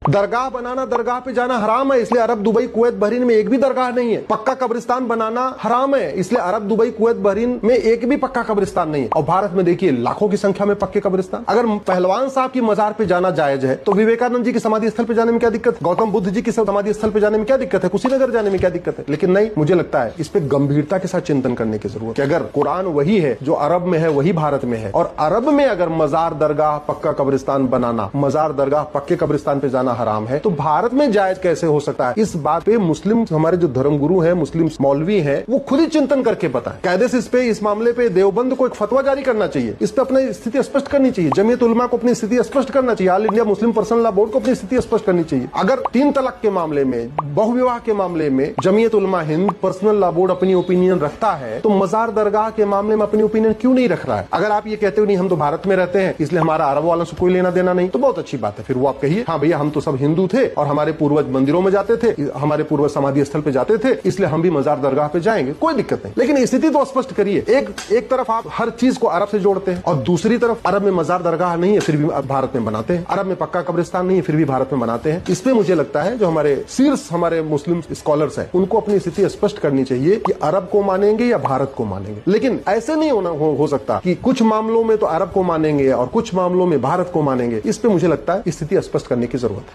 दरगाह बनाना, दरगाह पे जाना हराम है, इसलिए अरब, दुबई, कुवैत, बहरीन में एक भी दरगाह नहीं है। पक्का कब्रिस्तान बनाना हराम है, इसलिए अरब, दुबई, कुवैत, बहरीन में एक भी पक्का कब्रिस्तान नहीं है। और भारत में देखिए लाखों की संख्या में पक्के कब्रिस्तान। अगर पहलवान साहब की मजार पे जाना जायज है तो विवेकानंद जी की समाधि स्थल पे जाने में क्या दिक्कत है? गौतम बुद्ध जी की समाधि स्थल पे जाने में क्या दिक्कत है? कुशीनगर जाने में क्या दिक्कत है? लेकिन नहीं, मुझे लगता है इस पे गंभीरता के साथ चिंतन करने की जरूरत है। अगर कुरान वही है जो अरब में है वही भारत में है, और अरब में अगर मजार, दरगाह, पक्का कब्रिस्तान बनाना, मजार, दरगाह, पक्के कब्रिस्तान पे जाना हराम है, तो भारत में जायज कैसे हो सकता है? इस बात पे मुस्लिम हमारे जो धर्मगुरु हैं, मुस्लिम मौलवी हैं, वो खुद ही चिंतन करके बताएं। कायदे से इस मामले पे देवबंद को एक फतवा जारी करना चाहिए, इस पे अपनी स्थिति स्पष्ट करनी चाहिए। जमीयत उलमा को अपनी स्थिति स्पष्ट करना चाहिए। All India Muslim personal law board को अपनी स्थिति स्पष्ट करनी चाहिए। अगर 3 तलाक के मामले में, बहुविवाह के मामले में Jamiat Ulama Hind, personal law board अपनी ओपिनियन रखता है, तो मजार, दरगाह के मामले में अपनी ओपिनियन क्यों नहीं रख रहा है? अगर आप ये कहते हो नहीं हम तो भारत में रहते हैं इसलिए हमारा अरब वालों से कोई लेना देना नहीं, तो बहुत अच्छी बात है। फिर वो आप कहिए हाँ भैया हम तो सब हिंदू थे और हमारे पूर्वज मंदिरों में जाते थे, हमारे पूर्वज समाधि स्थल पे जाते थे, इसलिए हम भी मजार, दरगाह पे जाएंगे, कोई दिक्कत नहीं। लेकिन स्थिति तो स्पष्ट करिए। एक तरफ आप हर चीज को अरब से जोड़ते हैं और दूसरी तरफ अरब में मजार, दरगाह नहीं है फिर भी भारत में बनाते हैं, अरब में पक्का कब्रिस्तान नहीं है फिर भी भारत में बनाते हैं। इस पे मुझे लगता है जो हमारे शीर्ष हमारे मुस्लिम स्कॉलर्स हैं उनको अपनी स्थिति स्पष्ट करनी चाहिए कि अरब को मानेंगे या भारत को मानेंगे। लेकिन ऐसे नहीं हो सकता कि कुछ मामलों में तो अरब को मानेंगे और कुछ मामलों में भारत को मानेंगे। इस पे मुझे लगता है स्थिति स्पष्ट करने की जरूरत है।